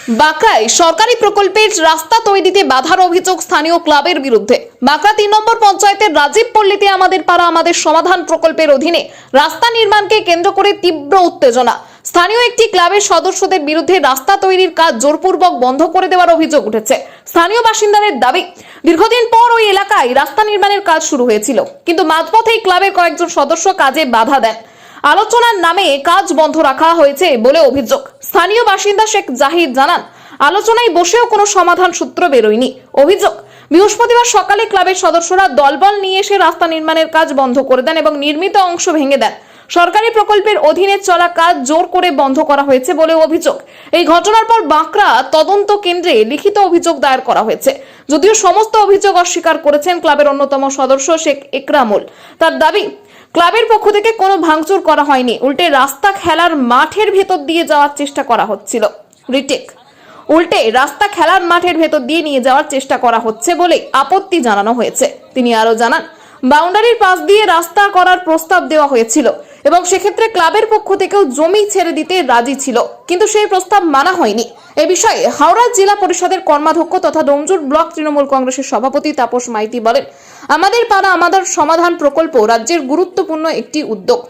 বাঁকড়ায় সরকারি প্রকল্পের রাস্তা তৈরিতে বাধার অভিযোগ স্থানীয় ক্লাবের বিরুদ্ধে। বাঁকড়া 3 নম্বর পঞ্চায়েতের রাজীব পল্লীতে আমাদের পাড়া আমাদের সমাধান প্রকল্পের অধীনে রাস্তা নির্মাণকে কেন্দ্র করে তীব্র উত্তেজনা। স্থানীয় একটি ক্লাবের সদস্যদের বিরুদ্ধে রাস্তা তৈরির কাজ জোরপূর্বক বন্ধ করে দেওয়ার অভিযোগ উঠেছে। স্থানীয় বাসিন্দাদের দাবি, দীর্ঘদিন পর ওই এলাকায় রাস্তা নির্মাণের কাজ শুরু হয়েছিল, কিন্তু মাঝপথেই ক্লাবের কয়েকজন সদস্য কাজে বাধা দেন। আলোচনার নামে কাজ বন্ধ রাখা হয়েছে বলে অভিযোগ। স্থানীয় বাসিন্দা শেখ জাহির জানান, আলোচনায় বসেও কোনো সমাধান সূত্র বেরোয়নি। অভিযোগ, বৃহস্পতিবার সকালে ক্লাবের সদস্যরা দলবল নিয়ে এসে রাস্তা নির্মাণের কাজ বন্ধ করে দেন এবং নির্মিত অংশ ভেঙে দেন। সরকারি প্রকল্পের অধীনে চলা কাজ জোর করে বন্ধ করা হয়েছে বলে অভিযোগ। এই ঘটনার পর বাঁকড়া তদন্ত কেন্দ্রে লিখিত অভিযোগ দায়ের করা হয়েছে। যদিও সমস্ত অভিযোগ অস্বীকার করেছেন ক্লাবের অন্যতম সদস্য শেখ একরামুল। তার দাবি, ক্লাবের পক্ষ থেকে কোনো ভাঙচুর করা হয়নি, উল্টে রাস্তা খেলার মাঠের ভেতর দিয়ে যাওয়ার চেষ্টা করা হচ্ছিল। রাস্তা খেলার মাঠের ভেতর দিয়ে নিয়ে যাওয়ার চেষ্টা করা হচ্ছে বলে আপত্তি জানানো হয়েছে। তিনি আরো জানান, বাউন্ডারির পাশ দিয়ে রাস্তা করার প্রস্তাব দেওয়া হয়েছিল এবং সেক্ষেত্রে ক্লাবের পক্ষ থেকেও জমি ছেড়ে দিতে রাজি ছিল, কিন্তু সেই প্রস্তাব মানা হয়নি। এ বিষয়ে হাওড়া জেলা পরিষদের কর্মাধ্যক্ষ তথা ডোমজুর ব্লক তৃণমূল কংগ্রেসের সভাপতি তাপস মাইতি বলেন, আমাদের পাড়া আমাদের সমাধান প্রকল্প রাজ্যের গুরুত্বপূর্ণ একটি উদ্যোগ।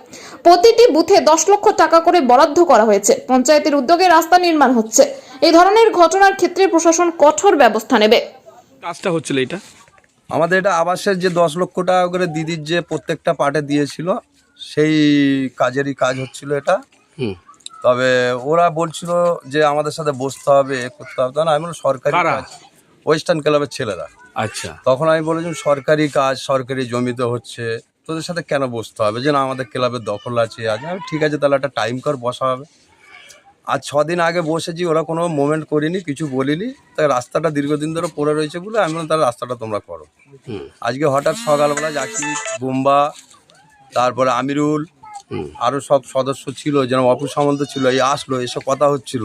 প্রতিটি বুথে 10 লক্ষ টাকা করে বরাদ্দ করা হয়েছে। পঞ্চায়েতের উদ্যোগে রাস্তা নির্মাণ হচ্ছে। এই ধরনের ঘটনার ক্ষেত্রে প্রশাসন কঠোর ব্যবস্থা নেবে। কাজটা হচ্ছিল এটা আমাদের এটা আবাসের যে 10 লক্ষ টাকা করে দিদির যে প্রত্যেকটা পার্টে দিয়েছিল সেই কাজেরই কাজ হচ্ছিল এটা। তবে ওরা বলছিল যে আমাদের সাথে বসতে হবে, করতে হবে না। আমি বললাম সরকারি কাজ, ওয়েস্টার্ন ক্লাবের ছেলেরা। আচ্ছা, তখন আমি বলেছিলাম সরকারি কাজ, সরকারি জমিতে হচ্ছে, তোদের সাথে কেন বসতে হবে, যে না আমাদের ক্লাবের দখল আছে। আমি ঠিক আছে, তাহলে একটা টাইম কর, বসা হবে। আজ 6 দিন আগে বসেছি, ওরা কোনো মুভমেন্ট করিনি, কিছু বলিনি। তাই রাস্তাটা দীর্ঘদিন ধরে পড়ে রয়েছে বলে আমি বললাম তাহলে রাস্তাটা তোমরা করো। আজকে হঠাৎ সকালবেলা জাকির, বুম্বা, তারপরে আমিরুল, আরও সব সদস্য ছিল, যেন অপু সামন্ত ছিল, এই আসলো, এসব কথা হচ্ছিল।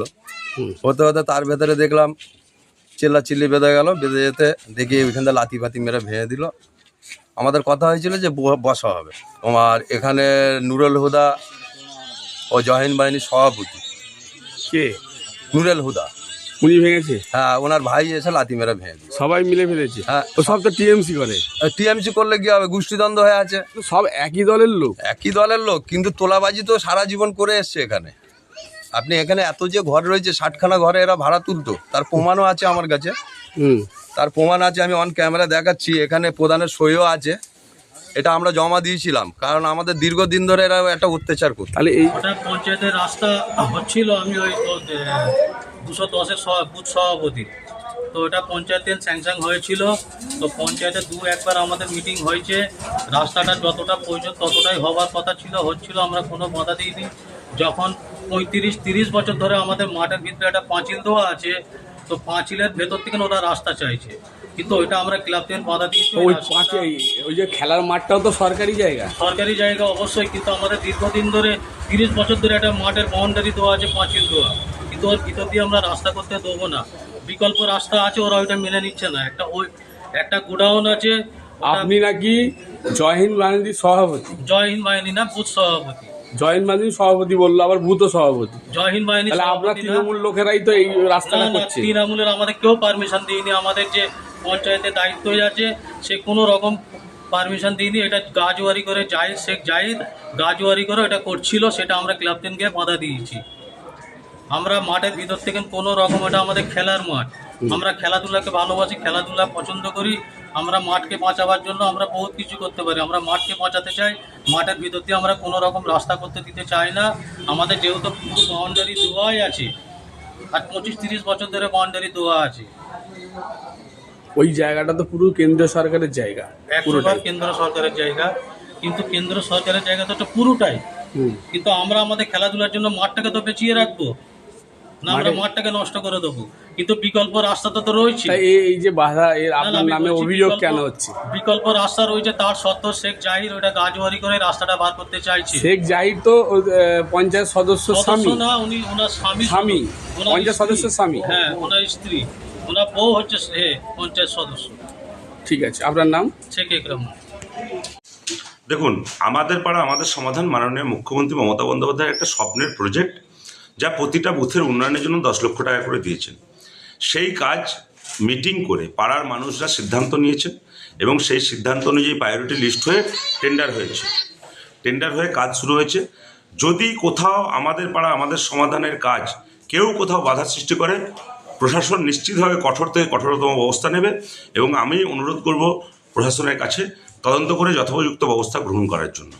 হতে হতে তার ভেতরে দেখলাম চিল্লি বেঁধে গেল। বেঁধে যেতে দেখি ওইখান থেকে লাথি ফাতি মেরে ভেঙে দিল। আমাদের কথা হয়েছিল যে বসা হবে। তোমার এখানে নুরুল হুদা ও জহিন বাহিনীর সভাপতি কে? নুরুল হুদা, উনি ভেঙেছে? হ্যাঁ, ওনার ভাই এসে লাথি মেরে ভেঙে দিল। সবাই মিলে ফেলেছে? হ্যাঁ। ও সব তো টিএমসি করে। টিএমসি করলে কি হবে, গোষ্ঠীদ্বন্দ্ব হয়ে আছে। সব একই দলের লোক। একই দলের লোক, কিন্তু তোলাবাজি তো সারা জীবন করে এসছে এখানে। আপনি এখানে এত যে ঘর রয়েছে, 60খানা ঘরে এরা ভাড়া তুলতো, তার প্রমাণও আছে আমার কাছে। তার প্রমাণ আছে, আমি অন ক্যামেরা দেখাচ্ছি। এখানে প্রধানের সইও আছে। এটা আমরা জমা দিয়েছিলাম, কারণ আমাদের দীর্ঘদিন ধরে এরা একটা অত্যাচার করতো। তাহলে এই পঞ্চায়েতের রাস্তা হচ্ছিল, আমি ওই 210-এর বুথ সভাপতি। তো এটা পঞ্চায়েতের স্যাংশন হয়েছিল। তো পঞ্চায়েতে একবার আমাদের মিটিং হয়েছে। রাস্তাটা যতটা প্রয়োজন ততটাই হওয়ার কথা ছিল, হচ্ছিল, আমরা কোনো বাধা দিইনি। যখন 35-30 বছর ধরে আমাদের মাঠের ভিতরে একটা পাঁচিল দেওয়া আছে, তো পাঁচিলের ভেতর থেকে ওরা রাস্তা চাইছে, কিন্তু ওইটা আমরা ক্লাব থেকে বাধা দিয়েছি। ওই যে খেলার মাঠটাও তো সরকারি জায়গা। সরকারি জায়গা অবশ্যই, কিন্তু আমাদের দীর্ঘদিন ধরে 30 বছর ধরে একটা মাঠের বাউন্ডারি দেওয়া আছে, পাঁচিল দেওয়া, কিন্তু ওর ভিতর দিয়ে আমরা রাস্তা করতে দেবো না। বিকল্প রাস্তা আছে, ওরা ওইটা মেনে নিচ্ছে না। একটা গোডাউন আছে। আপনি নাকি জয়হিন্দ বাহিনীর সভাপতি? জয়হিন্দ বাহিনী না, বুথ সভাপতি। জয়হিন্দ বাহিনীর সভাপতি বললো, আবার বুথ সভাপতি। জয়হিন্দ বাহিনী। তাহলে আপনার তৃণমূল লোকেরাই তো এই রাস্তাটা করছে? তৃণমূলের আমাদের কেউ পারমিশন দিইনি। আমাদের যে পঞ্চায়েতের দায়িত্ব আছে, সে কোনো রকম পারমিশন দিইনি। এটা গাজওয়ারি করে শেখ জাহিদ গাজওয়ারি করে এটা করছিল, সেটা আমরা ক্লাব থেকে বাধা দিয়েছি। আমরা মাঠের ভিতর থেকে কোনো রকম, এটা আমাদের খেলার মাঠ। আমরা খেলাধুলাকে ভালোবাসি, খেলাধুলা পছন্দ করি। আমরা মাঠকে বাঁচাবার জন্য আমরা বহুত কিছু করতে পারি। আমরা মাঠকে বাঁচাতে চাই, মাঠের ভিতর দিয়ে আমরা কোনো রকম রাস্তা করতে দিতে চাই না। আমাদের যেহেতু পুরো বাউন্ডারি দেওয়াই আছে, আর 25-30 বছর ধরে বাউন্ডারি দেওয়া আছে। ওই জায়গাটা তো পুরো কেন্দ্র সরকারের জায়গা। 100বার কেন্দ্র সরকারের জায়গা, কিন্তু কেন্দ্র সরকারের জায়গা তো পুরোটাই। কিন্তু আমরা আমাদের খেলাধুলার জন্য মাঠটাকে তো বেঁচিয়ে রাখবো না, আমরা মাঠটাকে নষ্ট করে দেবো। কিন্তু বিকল্প রাস্তা তো রয়েছে। এই যে বাধা, এর আপনার নামে অভিযোগ কেন হচ্ছে? বিকল্প রাস্তা রয়েছে, তার সত্ত্বেও শেখ জাহির ওটা গাজওয়ারি করে রাস্তাটা বার করতে চাইছে। শেখ জাহির তো পঞ্চায়েত সদস্য স্বামী না, উনি ওনার স্বামী, পঞ্চায়েত সদস্য স্বামী। হ্যাঁ, ওনার স্ত্রী, ওনার বউ হচ্ছে পঞ্চায়েত সদস্য। ঠিক আছে, আপনার নাম? শেখ একরাম। দেখুন, আমাদের পাড়া আমাদের সমাধান মাননীয় মুখ্যমন্ত্রী মমতা বন্দ্যোপাধ্যায়ের একটা স্বপ্নের প্রজেক্ট। যা প্রতিটা বুথের উন্নয়নের জন্য 10 লক্ষ টাকা করে দিয়েছেন। সেই কাজ মিটিং করে পাড়ার মানুষরা সিদ্ধান্ত নিয়েছেন এবং সেই সিদ্ধান্ত অনুযায়ী প্রায়োরিটি লিস্ট হয়ে টেন্ডার হয়েছে। টেন্ডার হয়ে কাজ শুরু হয়েছে। যদি কোথাও আমাদের পাড়া আমাদের সমাধানের কাজ কেউ কোথাও বাধা সৃষ্টি করে, প্রশাসন নিশ্চিতভাবে কঠোর থেকে কঠোরতম ব্যবস্থা নেবে এবং আমি অনুরোধ করব প্রশাসনের কাছে তদন্ত করে যথোপযুক্ত ব্যবস্থা গ্রহণ করার জন্য।